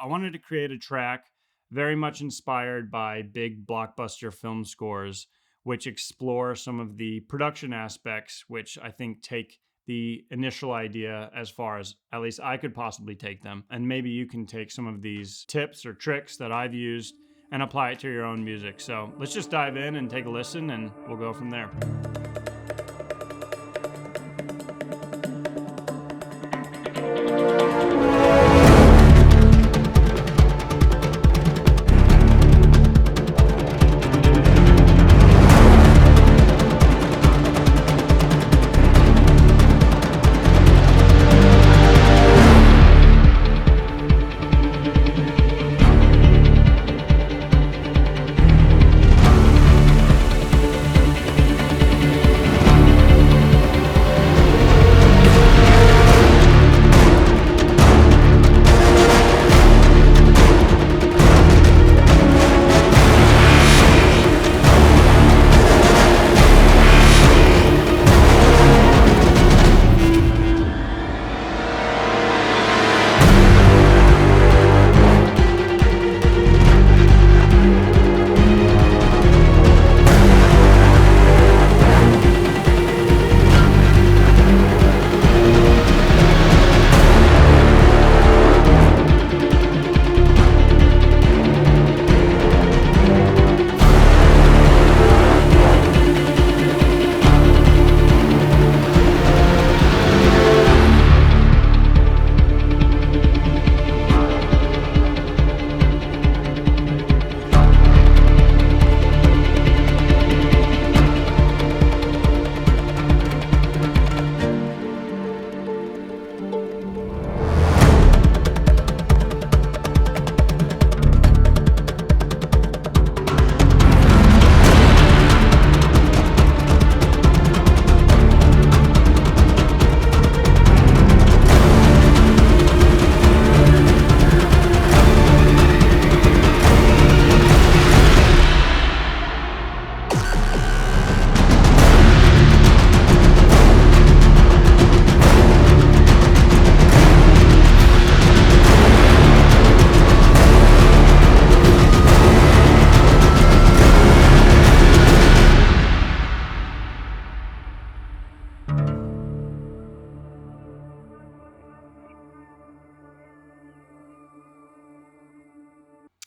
I wanted to create a track very much inspired by big blockbuster film scores, which explore some of the production aspects, which I think take the initial idea as far as at least I could possibly take them. And maybe you can take some of these tips or tricks that I've used and apply it to your own music. So let's just dive in and take a listen, and we'll go from there.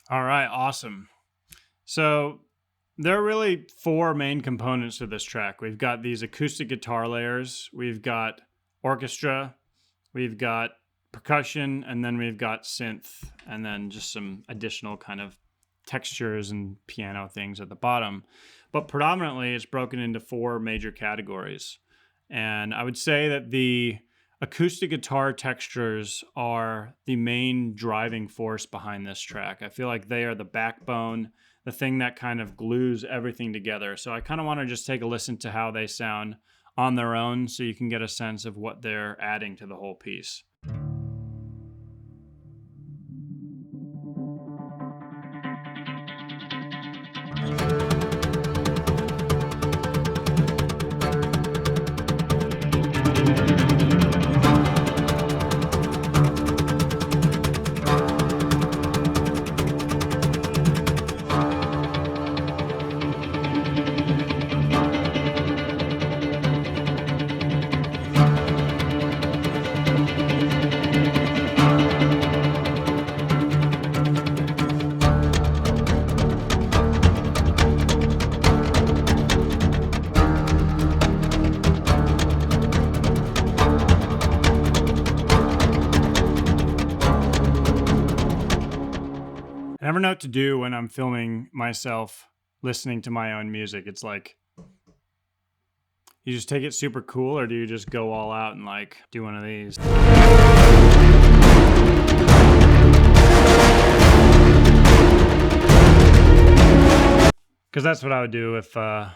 All right, awesome. So there are really four main components to this track. We've got these acoustic guitar layers, we've got orchestra, we've got percussion, and then we've got synth, and then just some additional kind of textures and piano things at the bottom. But predominantly, it's broken into four major categories. And I would say that the acoustic guitar textures are the main driving force behind this track. I feel like they are the backbone, the thing that kind of glues everything together. So I kind of want to just take a listen to how they sound on their own so you can get a sense of what they're adding to the whole piece. I never know what to do when I'm filming myself listening to my own music. It's like, you just take it super cool, or do you just go all out and like do one of these? Because that's what I would do if I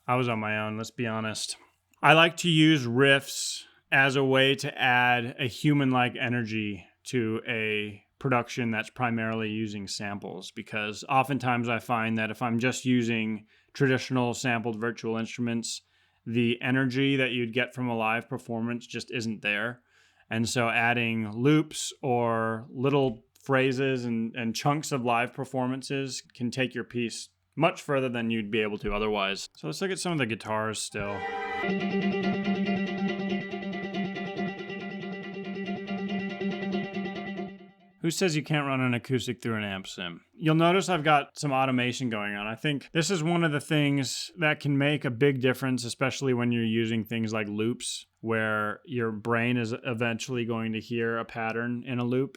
was on my own, let's be honest. I like to use riffs as a way to add a human-like energy to a production that's primarily using samples, because oftentimes I find that if I'm just using traditional sampled virtual instruments, the energy that you'd get from a live performance just isn't there. And so adding loops or little phrases and chunks of live performances can take your piece much further than you'd be able to otherwise. So let's look at some of the guitars still. Who says you can't run an acoustic through an amp sim? You'll notice I've got some automation going on. I think this is one of the things that can make a big difference, especially when you're using things like loops, where your brain is eventually going to hear a pattern in a loop,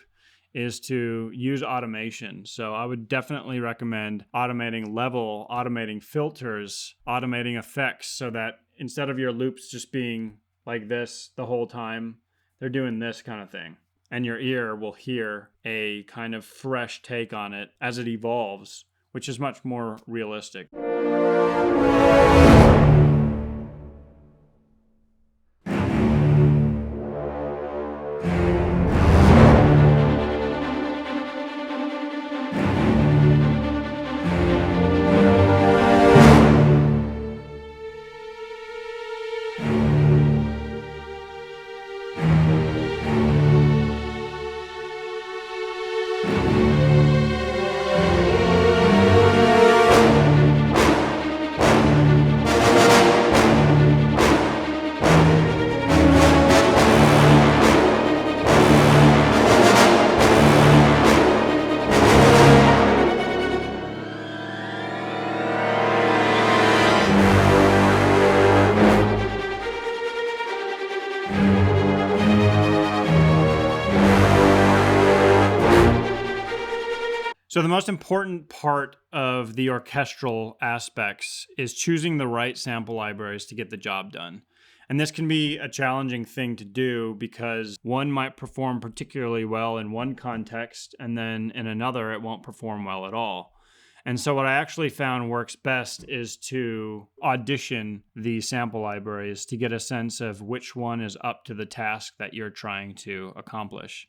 is to use automation. So I would definitely recommend automating level, automating filters, automating effects, so that instead of your loops just being like this the whole time, they're doing this kind of thing. And your ear will hear a kind of fresh take on it as it evolves, which is much more realistic. So the most important part of the orchestral aspects is choosing the right sample libraries to get the job done. And this can be a challenging thing to do because one might perform particularly well in one context, and then in another it won't perform well at all. And so what I actually found works best is to audition the sample libraries to get a sense of which one is up to the task that you're trying to accomplish.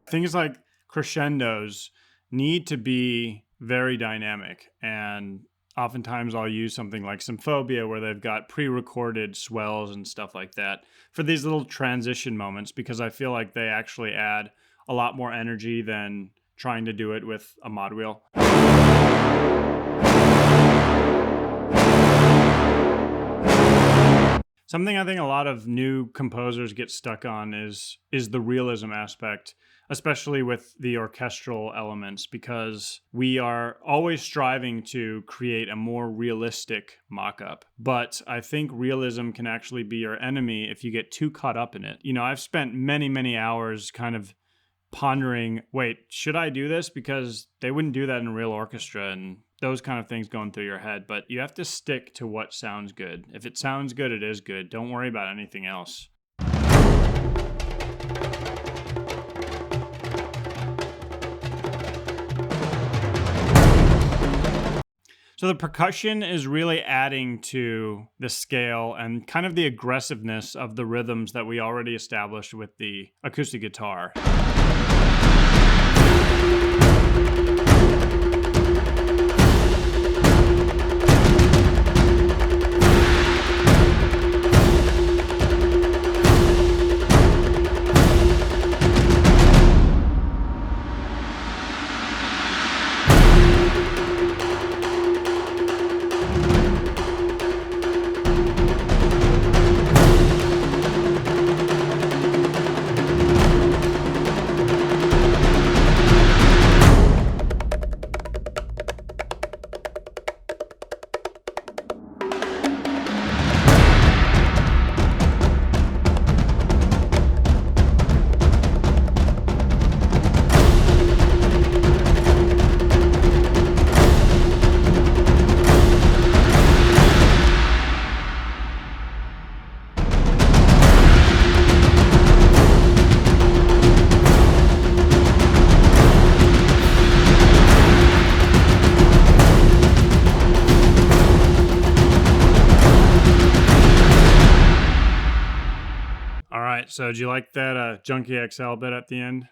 Things like crescendos need to be very dynamic, and oftentimes I'll use something like Symphobia where they've got pre-recorded swells and stuff like that for these little transition moments, because I feel like they actually add a lot more energy than trying to do it with a mod wheel. Something I think a lot of new composers get stuck on is the realism aspect, especially with the orchestral elements, because we are always striving to create a more realistic mock-up. But I think realism can actually be your enemy if you get too caught up in it. You know, I've spent many, many hours kind of pondering, wait, should I do this? Because they wouldn't do that in a real orchestra, and those kind of things going through your head. But you have to stick to what sounds good. If it sounds good, it is good. Don't worry about anything else. So the percussion is really adding to the scale and kind of the aggressiveness of the rhythms that we already established with the acoustic guitar. So did you like that Junkie XL bit at the end?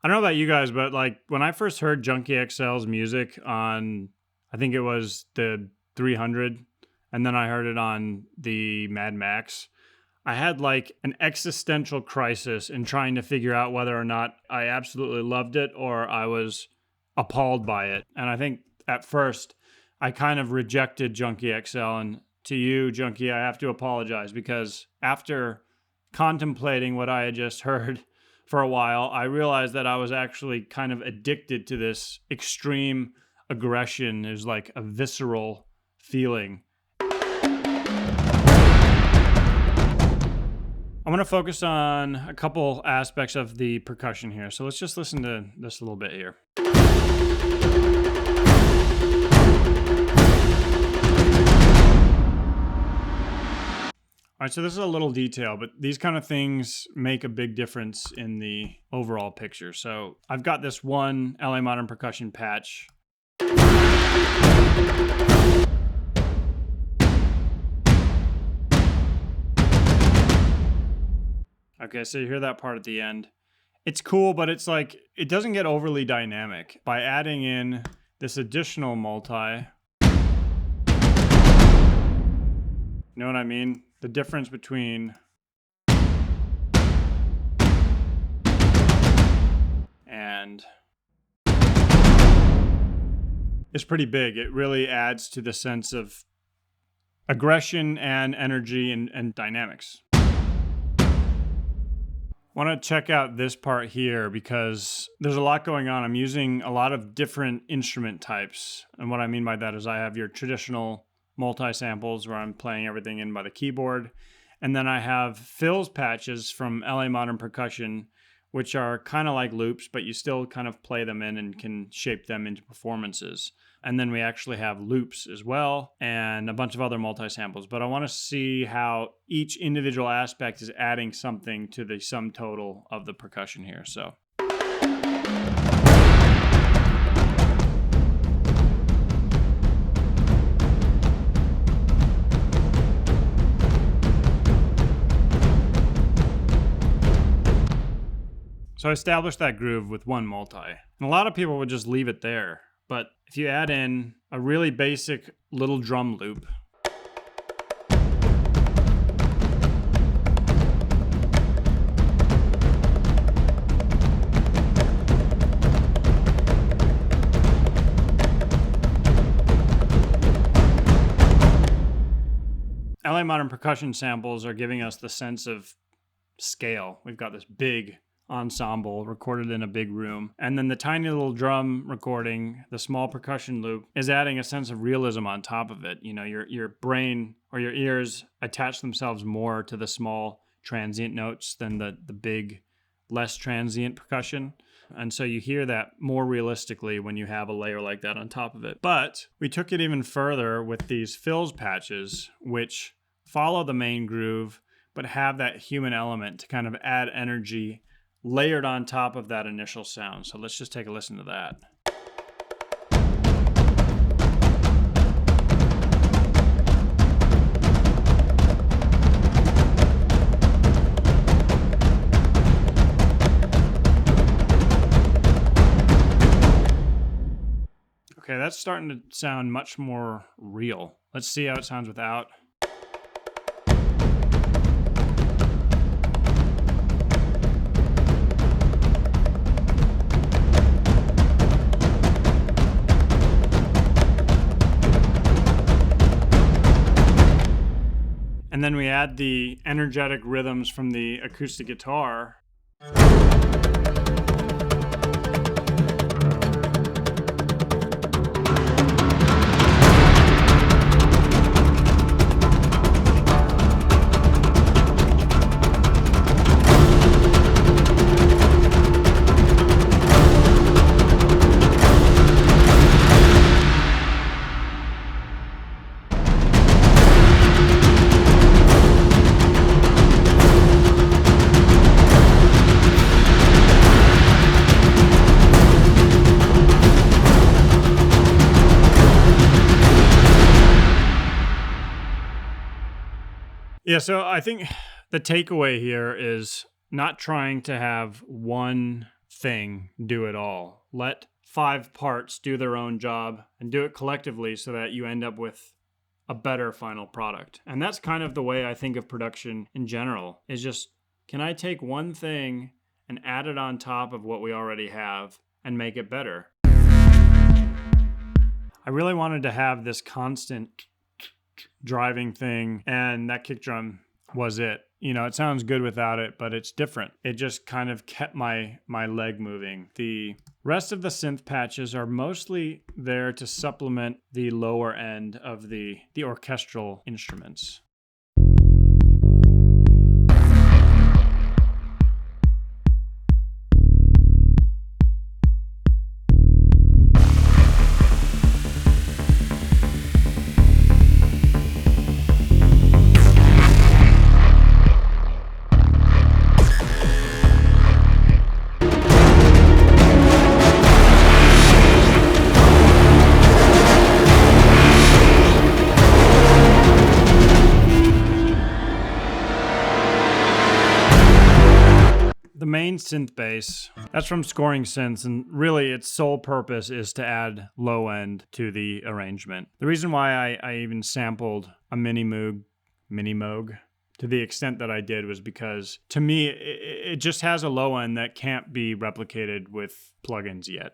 I don't know about you guys, but like when I first heard Junkie XL's music on, I think it was the 300, and then I heard it on the Mad Max, I had like an existential crisis in trying to figure out whether or not I absolutely loved it or I was appalled by it. And I think at first I kind of rejected Junkie XL. And to you, Junkie, I have to apologize because after contemplating what I had just heard for a while, I realized that I was actually kind of addicted to this extreme aggression. There's like a visceral feeling. I'm going to focus on a couple aspects of the percussion here. So let's just listen to this a little bit here. All right, so this is a little detail, but these kind of things make a big difference in the overall picture. So I've got this one LA Modern percussion patch. Okay, so you hear that part at the end. It's cool, but it's like, it doesn't get overly dynamic. By adding in this additional multi, you know what I mean? The difference between and is pretty big. It really adds to the sense of aggression and energy and dynamics. I want to check out this part here because there's a lot going on. I'm using a lot of different instrument types. And what I mean by that is I have your traditional multi-samples where I'm playing everything in by the keyboard. And then I have fills patches from LA Modern Percussion, which are kind of like loops, but you still kind of play them in and can shape them into performances. And then we actually have loops as well and a bunch of other multi-samples. But I want to see how each individual aspect is adding something to the sum total of the percussion here. So. So I established that groove with one multi. And a lot of people would just leave it there. But if you add in a really basic little drum loop, LA Modern Percussion samples are giving us the sense of scale. We've got this big ensemble recorded in a big room. And then the tiny little drum recording, the small percussion loop, is adding a sense of realism on top of it. You know, your brain or your ears attach themselves more to the small transient notes than the big, less transient percussion. And so you hear that more realistically when you have a layer like that on top of it. But we took it even further with these fills patches, which follow the main groove, but have that human element to kind of add energy layered on top of that initial sound. So let's just take a listen to that. Okay, that's starting to sound much more real. Let's see how it sounds without. And then we add the energetic rhythms from the acoustic guitar. Yeah, so I think the takeaway here is not trying to have one thing do it all. Let 5 parts do their own job and do it collectively so that you end up with a better final product. And that's kind of the way I think of production in general, is just, can I take one thing and add it on top of what we already have and make it better? I really wanted to have this constant driving thing, and that kick drum was it. You know, it sounds good without it, but it's different. It just kind of kept my leg moving. The rest of the synth patches are mostly there to supplement the lower end of the orchestral instruments. Main synth bass, that's from Scoring Synths, and really its sole purpose is to add low end to the arrangement. The reason why I even sampled a mini Moog to the extent that I did was because, to me, it just has a low end that can't be replicated with plugins yet.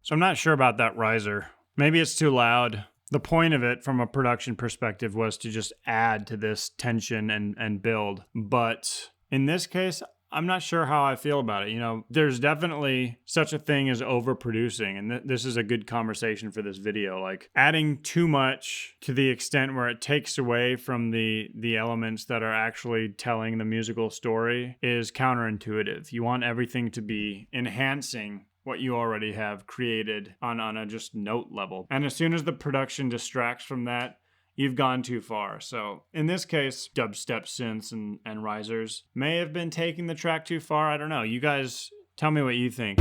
So I'm not sure about that riser. Maybe it's too loud. The point of it from a production perspective was to just add to this tension and build. But in this case, I'm not sure how I feel about it. You know, there's definitely such a thing as overproducing, and this is a good conversation for this video. Like, adding too much to the extent where it takes away from the elements that are actually telling the musical story is counterintuitive. You want everything to be enhancing what you already have created on a just note level. And as soon as the production distracts from that, you've gone too far. So in this case, dubstep synths and risers may have been taking the track too far. I don't know. You guys tell me what you think.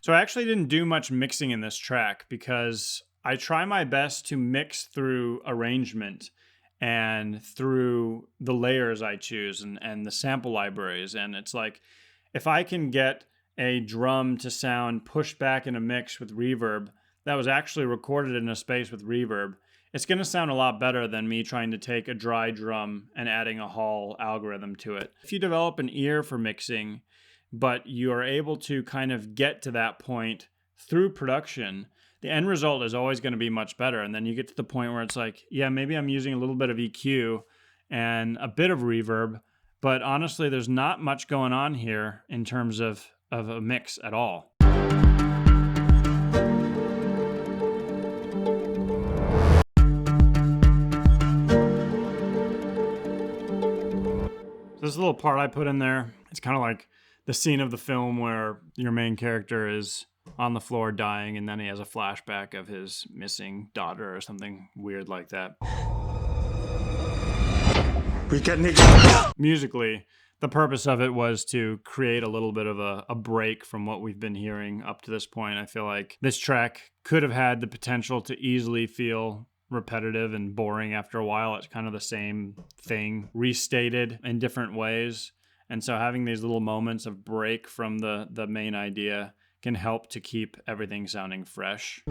So I actually didn't do much mixing in this track because I try my best to mix through arrangement and through the layers I choose and the sample libraries. And it's like, if I can get a drum to sound pushed back in a mix with reverb that was actually recorded in a space with reverb, it's going to sound a lot better than me trying to take a dry drum and adding a Hall algorithm to it. If you develop an ear for mixing, but you are able to kind of get to that point through production, the end result is always going to be much better. And then you get to the point where it's like, yeah, maybe I'm using a little bit of EQ and a bit of reverb, but honestly, there's not much going on here in terms of a mix at all. So this little part I put in there, it's kind of like the scene of the film where your main character is on the floor dying, and then he has a flashback of his missing daughter or something weird like that. Musically, the purpose of it was to create a little bit of a break from what we've been hearing up to this point. I feel like this track could have had the potential to easily feel repetitive and boring after a while. It's kind of the same thing restated in different ways. And so having these little moments of break from the main idea can help to keep everything sounding fresh.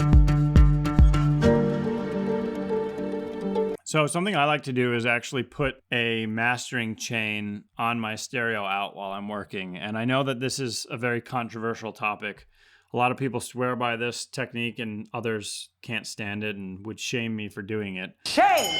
So something I like to do is actually put a mastering chain on my stereo out while I'm working. And I know that this is a very controversial topic. A lot of people swear by this technique and others can't stand it and would shame me for doing it. Shame!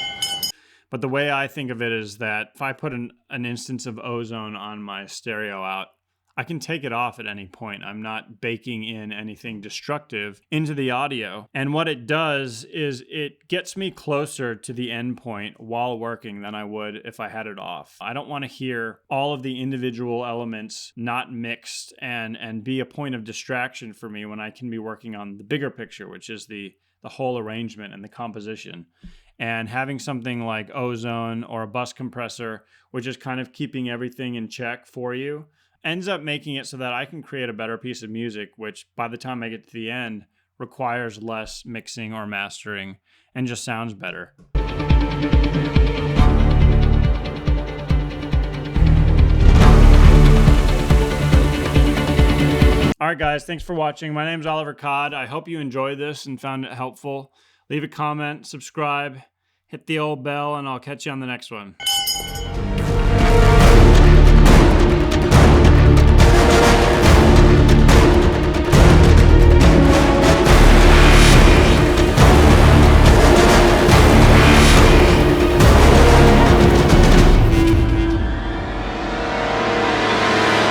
But the way I think of it is that if I put an instance of ozone on my stereo out, I can take it off at any point. I'm not baking in anything destructive into the audio. And what it does is it gets me closer to the end point while working than I would if I had it off. I don't want to hear all of the individual elements not mixed and be a point of distraction for me when I can be working on the bigger picture, which is the whole arrangement and the composition. And having something like Ozone or a bus compressor, which is kind of keeping everything in check for you, ends up making it so that I can create a better piece of music, which by the time I get to the end requires less mixing or mastering and just sounds better. All right, guys, thanks for watching. My name's Oliver Codd. I hope you enjoyed this and found it helpful. Leave a comment, subscribe, hit the old bell, and I'll catch you on the next one.